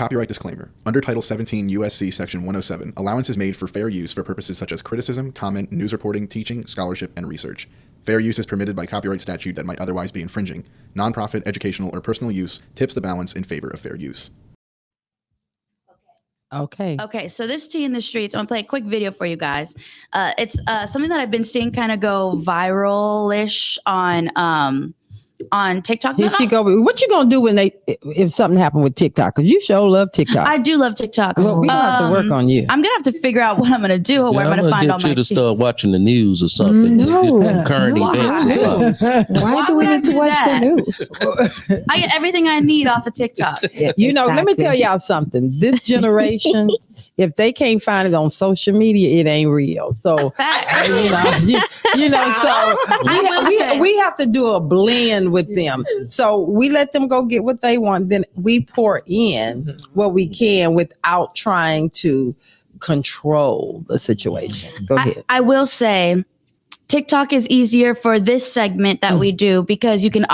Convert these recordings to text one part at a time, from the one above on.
Copyright disclaimer. Under Title 17 U.S.C. Section 107, allowance is made for fair use for purposes such as criticism, comment, news reporting, teaching, scholarship, and research. Fair use is permitted by copyright statute that might otherwise be infringing. Nonprofit, educational, or personal use tips the balance in favor of fair use. Okay, so this Tea in the Streets, I'm going to play a quick video for you guys. It's something that I've been seeing kind of go viral-ish on TikTok. Here she go. What you gonna do if something happened with TikTok? Because you sure love TikTok. I do love TikTok. Well, we have to work on you. I'm gonna have to figure out what I'm gonna do or where I'm gonna find all my. You to start watching the news or something. No. Some current events or something. Why do we need to watch the news? I get everything I need off of TikTok. You know, let me tell y'all something. This generation, if they can't find it on social media, it ain't real. So we have to do a blend with them. So we let them go get what they want. Then we pour in what we can without trying to control the situation. Go ahead. I will say TikTok is easier for this segment that we do because you can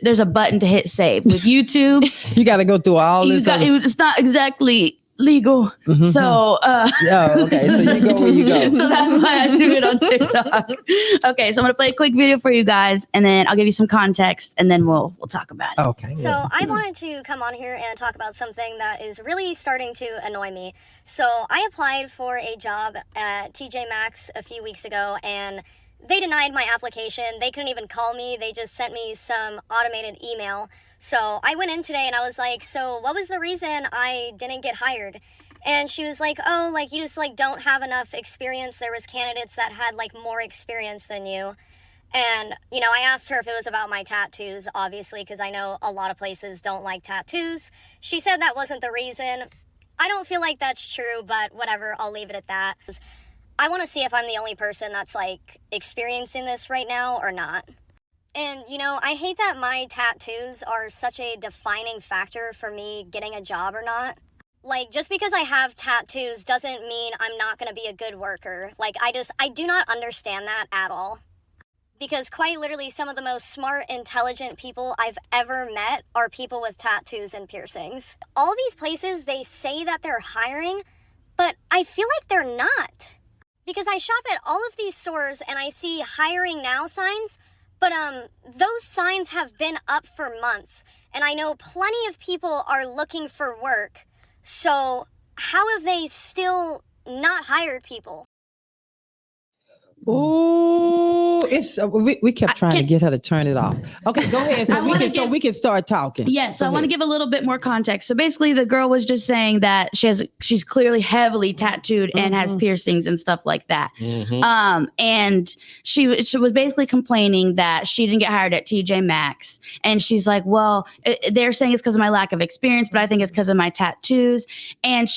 there's a button to hit save. With YouTube, you got to go through all this. It's not exactly legal. So okay, so you go where you go. So that's why I do it on TikTok. Okay, so I'm gonna play a quick video for you guys and then I'll give you some context and then we'll talk about it. Okay. So I wanted to come on here and talk about something that is really starting to annoy me. So I applied for a job at TJ Maxx a few weeks ago and they denied my application. They couldn't even call me. They just sent me some automated email. So I went in today and I was like, so what was the reason I didn't get hired? And she was like, oh, like you just like don't have enough experience. There was candidates that had like more experience than you. And, you know, I asked her if it was about my tattoos, obviously, because I know a lot of places don't like tattoos. She said that wasn't the reason. I don't feel like that's true, but whatever, I'll leave it at that. I want to see if I'm the only person that's like experiencing this right now or not. And, you know, I hate that my tattoos are such a defining factor for me getting a job or not. Like, just because I have tattoos doesn't mean I'm not going to be a good worker. Like, I do not understand that at all. Because quite literally, some of the most smart, intelligent people I've ever met are people with tattoos and piercings. All these places, they say that they're hiring, but I feel like they're not. Because I shop at all of these stores and I see hiring now signs, but those signs have been up for months, and I know plenty of people are looking for work. So how have they still not hired people? Oh, it's we kept trying to get her to turn it off. Okay, go ahead. So we can start talking. Yeah, so I want to give a little bit more context. So basically, the girl was just saying that she's clearly heavily tattooed and has piercings and stuff like that. And she was basically complaining that she didn't get hired at TJ Maxx, and she's like, well, they're saying it's because of my lack of experience, but I think it's because of my tattoos. And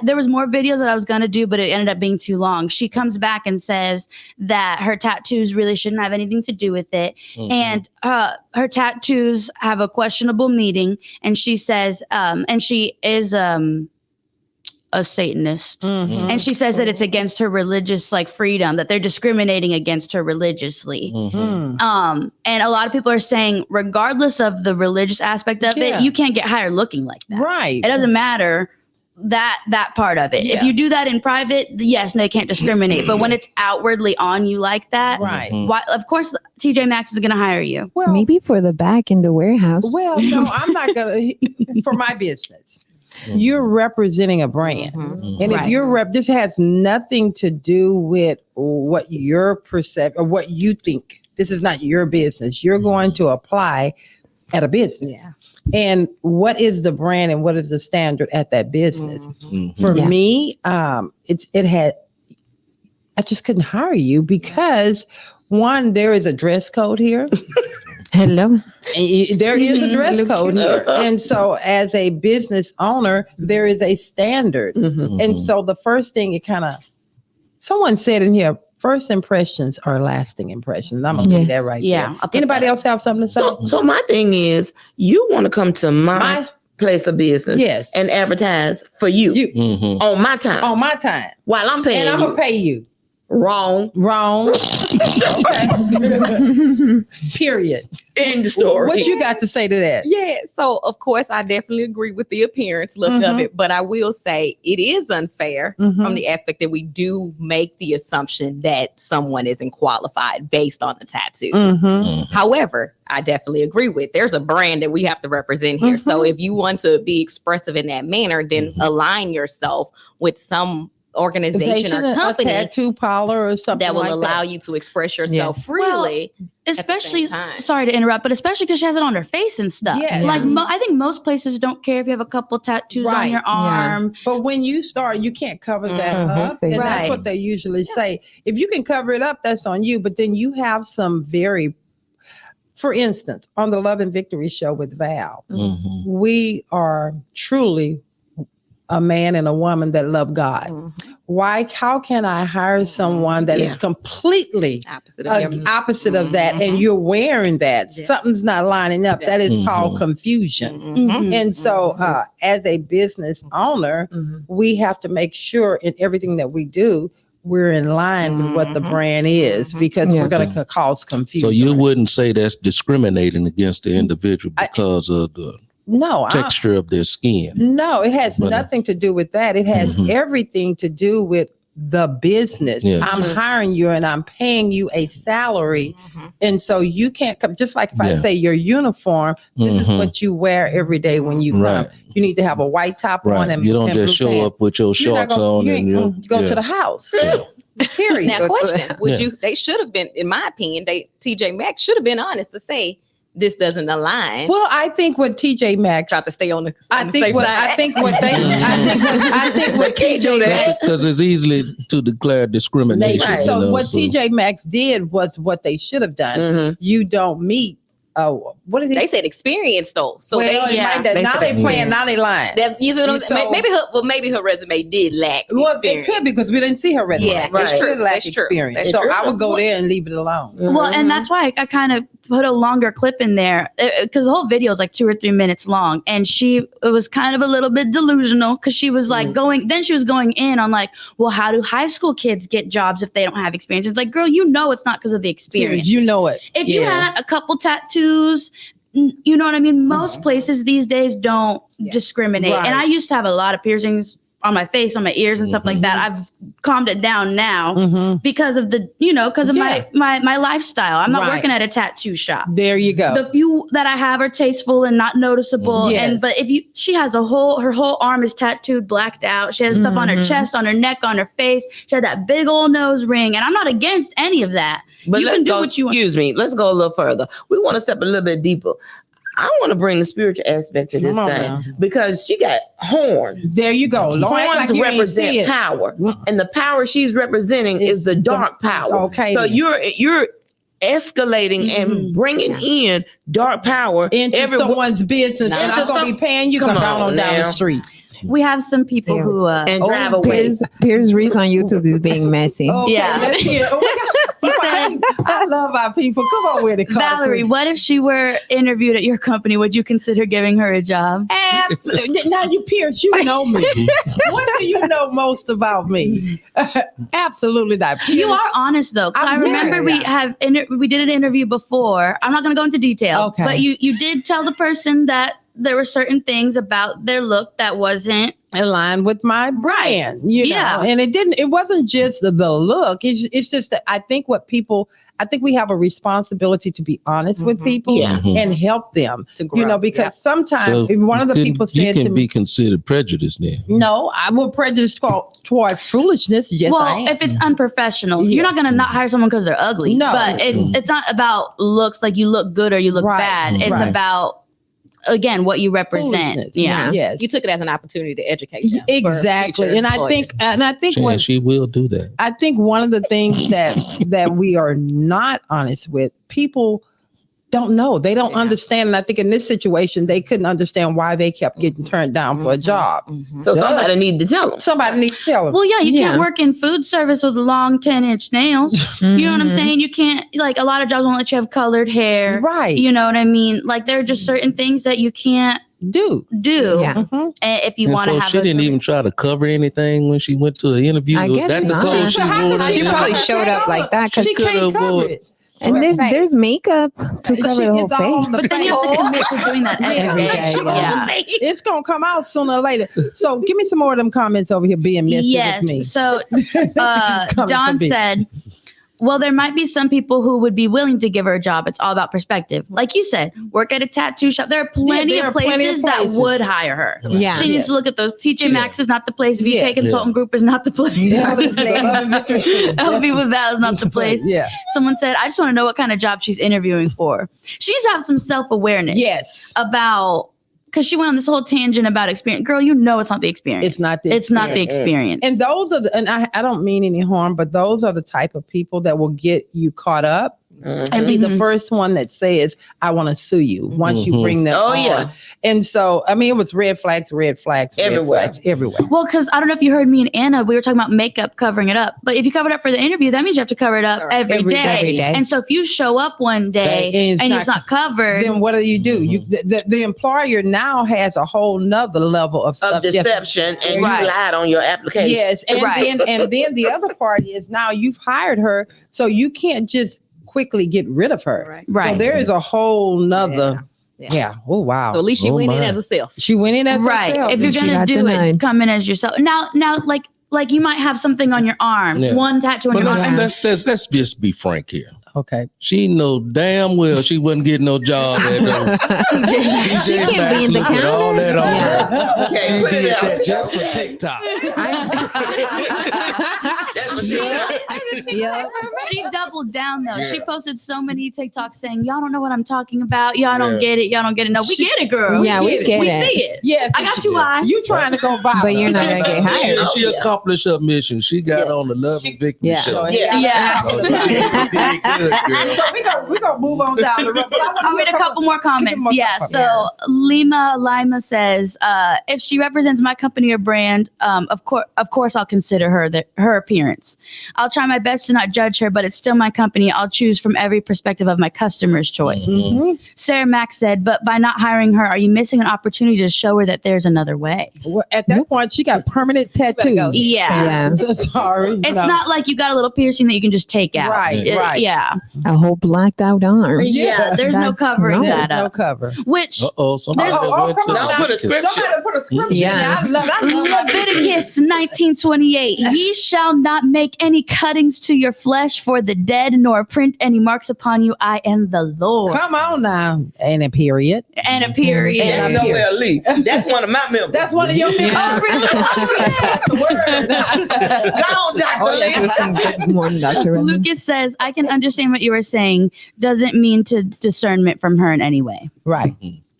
there was more videos that I was gonna do, but it ended up being too long. She comes back and says that her tattoos really shouldn't have anything to do with it. And her tattoos have a questionable meaning. And she says, and she is a Satanist. And she says that it's against her religious like freedom, that they're discriminating against her religiously. And a lot of people are saying, regardless of the religious aspect of it, you can't get hired looking like that. Right. It doesn't matter that part of it. If you do that in private, yes, they can't discriminate. But when it's outwardly on you like that, why, of course, TJ Maxx is going to hire you. Well, maybe for the back in the warehouse. Well, no, I'm not going to. For my business, you're representing a brand. And if you're this has nothing to do with what your perception or what you think. This is not your business. You're going to apply at a business. And what is the brand and what is the standard at that business? For me, I just couldn't hire you because one, there is a dress code here. Hello. There is a dress code here. And so as a business owner, there is a standard. And so the first thing someone said in here, first impressions are lasting impressions. I'm going to say that right there. Anybody else have something to say? So my thing is, you want to come to my place of business and advertise for you. On my time. On my time. While I'm paying and I'm going to pay you. Wrong. Period. End the story. What you got to say to that? Yeah, so of course I definitely agree with the appearance look of it, but I will say it is unfair from the aspect that we do make the assumption that someone isn't qualified based on the tattoos. However, I definitely agree with there's a brand that we have to represent here. So if you want to be expressive in that manner, then align yourself with some organization or company, a tattoo parlor or something that will like allow you to express yourself freely. Especially, sorry to interrupt, but especially because she has it on her face and stuff. Yeah. Like I think most places don't care if you have a couple tattoos on your arm. But when you start, you can't cover that up. And that's what they usually say. If you can cover it up, that's on you. But then you have some for instance, on the Love and Victory show with Val, we are truly a man and a woman that love God. How can I hire someone that is completely opposite of that, and you're wearing that? Something's not lining up. That is called confusion. And so as a business owner, we have to make sure in everything that we do, we're in line with what the brand is, because we're going to cause confusion. So you wouldn't say that's discriminating against the individual because of the texture of their skin? No, it has nothing to do with that. It has everything to do with the business. I'm hiring you and I'm paying you a salary. And so you can't come, just like if I say your uniform, this is what you wear every day when you come. You need to have a white top on and you don't just show up with your shorts on and go to the house. Period. Now, question: they should have been, in my opinion, TJ Maxx should have been honest to say this doesn't align. Well, I think what TJ Maxx tried to stay on the I think what TJ Maxx, because it's easily to declare discrimination. So what TJ Maxx did was what they should have done. You don't meet. What did they said? Experience though. So now they playing. Now they lying. Maybe her resume did lack. Well, it could, because we didn't see her resume. Yeah, that's true. Lack experience. So I would go there and leave it alone. Well, and that's why I kind of put a longer clip in there, because the whole video is like 2 or 3 minutes long, and it was kind of a little bit delusional, because she was like going in on like, well, how do high school kids get jobs if they don't have experience? It's like, girl, it's not because of the experience. You know it. If you had a couple tattoos, you know what I mean? Most places these days don't discriminate. And I used to have a lot of piercings on my face, on my ears and stuff like that. I've calmed it down now because of my lifestyle. I'm not working at a tattoo shop. There you go. The few that I have are tasteful and not noticeable. But she has her whole arm is tattooed, blacked out. She has stuff on her chest, on her neck, on her face. She had that big old nose ring, and I'm not against any of that. But you can do what you want. Excuse me. Let's go a little further. We want to step a little bit deeper. I want to bring the spiritual aspect to this thing, because she got horns. There you go. Horns represent power, and the power she's representing is the dark power. Okay. So you're escalating and bringing in dark power into someone's business, and I'm gonna be paying you. Come on down the street. We have some people who and drive away. Pierce Reese on YouTube is being messy. Let's hear. I love our people. Come on with it, Valerie. What if she were interviewed at your company? Would you consider giving her a job? Absolutely. Now you, Pierce, you know me. What do you know most about me? Absolutely not. Pierce. You are honest though, because I remember we did an interview before. I'm not going to go into detail, but you did tell the person that there were certain things about their look that wasn't aligned with my brand, you know, and it wasn't just the look. It's just that I think we have a responsibility to be honest with people and help them to grow. Because sometimes one of the people said to me, you can be considered prejudiced then. No, I will prejudice toward foolishness. Yes, I am. If it's unprofessional, you're not going to not hire someone because they're ugly. No, but it's not about looks, like you look good or you look bad. It's about, again, what you represent. Yes. You took it as an opportunity to educate them. Exactly. And I think she will do that. I think one of the things that we are not honest with, people don't know. They don't understand. And I think in this situation, they couldn't understand why they kept getting turned down for a job. So somebody needed to tell them. Somebody needs to tell them. Well, you can't work in food service with long 10-inch nails. You know what I'm saying? You can't, like, a lot of jobs won't let you have colored hair. Right. You know what I mean? Like, there are just certain things that you can't do. Yeah. Mhm. And if you And want to so have she a didn't even try to cover anything when she went to an interview. I guess That's the not. clothes she So how wore. could to She the probably interview. showed up like that. She coulda can't cover wore- it. And there's makeup to cover the whole It's all on face. the but then you have to commit to doing that every day. Yeah. It's gonna come out sooner or later. So give me some more of them comments over here being messy Yes. with me. So Coming Don from me. said, well, there might be some people who would be willing to give her a job. It's all about perspective. Like you said, work at a tattoo shop. There are plenty there of are plenty of places that places. would hire her. Yeah. She needs to look at those. TJ Maxx is not the place. VK Yeah. Consultant Group is not the place. Yeah, the Love and Victory School. LB with Val is not the place. Yeah. Someone said, I just want to know what kind of job she's interviewing for. She needs to have some self-awareness Yes. about, because she went on this whole tangent about experience. Girl, you know it's not the experience. It's not the It's not the experience. And those are and I don't mean any harm, but those are the type of people that will get you caught up and be the Mhm. first one that says, I want to sue you once you Mhm. bring them Oh, on. yeah. And so, I mean, it was red flags Everywhere. everywhere. Well, because I don't know if you heard me and Anna, we were talking about makeup covering it up. But if you cover it up for the interview, that means you have to cover it up every day. Every day. And so if you show up one day And and it's it's not covered, Then what do? You the employer now has a whole nother level of stuff. Of deception, and Right. you lied on your application. Yes, and Right. then the other part is now you've hired her, so you can't just quickly get rid of her. So right. there is a whole nother. Yeah. Oh wow. So at least she Oh, went in my. as a self. She went in as Right. herself. If you're She gonna got do denied. it, come in as yourself. Now, like you might have something on your arm, Yeah. one tattoo on But your arm. let's just be frank here. Okay. She know damn well she wasn't getting no job at She can't be in the with all that on Yeah. her. Okay, She put it did out. that just for TikTok. Yeah. She doubled down though. Yeah. She posted so many TikToks saying, "Y'all don't know what I'm talking about. Y'all don't Yeah. get it. Y'all don't get it." No, we get it, girl. Yeah, we get we it. see it. Yes. I got you, eyes. You trying to go viral. But you're not gonna get hired. She accomplished her mission. She got on the Love and Victory Yeah. show. Yeah. Oh, you did good, girl. So we gonna move on down the road. But I wanna I'll read a couple more comments. more Yeah. comments. So Lima says, if she represents my company or brand, of course I'll consider her appearance. I'll try my best to not judge her, but it's still my company. I'll choose from every perspective of my customer's choice. Mhm. Sarah Mack said, but by not hiring her, are you missing an opportunity to show her that there's another way? Well, at that point, she got permanent tattoos. go. Yeah. Yeah. So sorry. It's No. not like you got a little piercing that you can just take out. Right, right. Yeah. A whole blacked out arm. Yeah. There's no That's covering no- that no up. cover. Which Somebody Oh, went come to on Don't now. put a scripture. Somebody put a scripture. Yeah. in there. I love it. Leviticus 19:28. Ye shall not make any cuttings to your flesh for the dead, nor print any marks upon you. I am the Lord. Come on now. And a period. And a period. And That's nowhere to leave. That's one of my members. That's one of your members. Oh, really? That's the word. Go on, Dr. Oh, let's do some good morning, Dr. Redmond. Lucas says, I can understand what you were saying. Doesn't mean to discernment from her in any way. Right.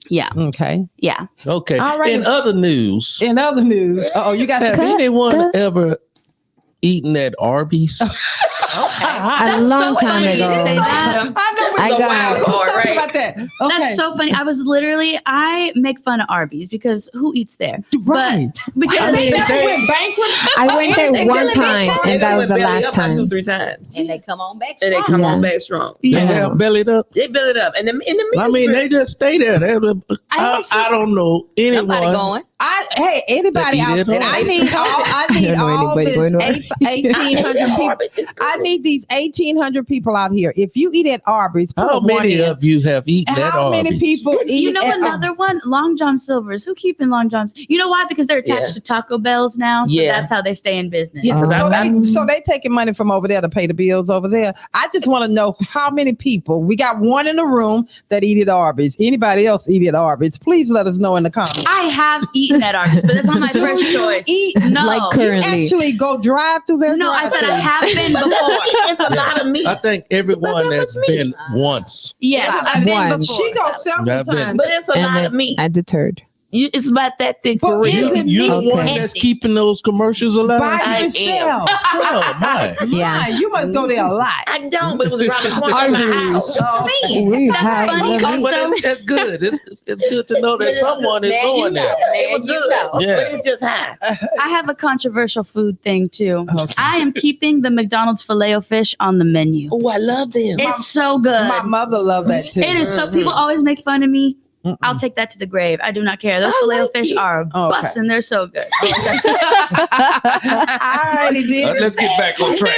Yeah. Okay. Yeah. Okay. All right. In other news, In other news, you got have to. anyone ever eaten at Arby's? A long time funny you ago. say that. I know I we're got- talking about that. Okay. That's so funny. I make fun of Arby's because who eats there? right. But because I mean, they they went bankrupt. I went there They one still time, They and that done was the went belly last up like time. 2-3 times. And they come on back. And they strong. come on Yeah. back strong. They Yeah. have bellied up. They build it up. And in the I mean, they just stay there. I don't know anyone. Somebody going. Hey, anybody That out eat at there? home. I need don't know all anybody this going to 1,800 people. Arby's is good. I need these 1,800 people out here. If you eat at Arby's, put How a one many in. of you have eaten at How many Arby's? people eat? you know at another one? Long John Silver's. Who keeping Long John's? You know why? Because they're attached Yeah. to Taco Bells now. So Yeah. that's how they stay in business. Yeah, Um, so they taking money from over there to pay the bills over there. I just want to know how many people. We got one in the room that eat at Arby's. Anybody else eat at Arby's? Please let us know in the comments. I have eaten at Arby's, but that's not my Do first you choice. eat? No. Like You currently. actually go drive through their No, I said I drive-thru. have been before. It's a lot of meat. I think everyone that's been once. Yes, I've been One. before. She goes several I've been- times. But it's a And lot then of meat. I deterred. It's about that thick But for real. is it You the meat one Okay. that's keeping those commercials alive? by I yourself? Oh my! Yeah. You must go there a lot. I don't, but it was around the corner from my house. We That's have funny. the- Well, that's good. It's good to know that someone is going there. It was good, Yeah. but it's just high. I have a controversial food thing too. Okay. I am keeping the McDonald's Filet-O-Fish on the menu. Oh, I love them. It's so good. My mother loved that too. It is so. People always make fun of me I'll take that to the grave. I do not care. Those filet fish are busting. They're so good. All righty, then. Let's get back on track.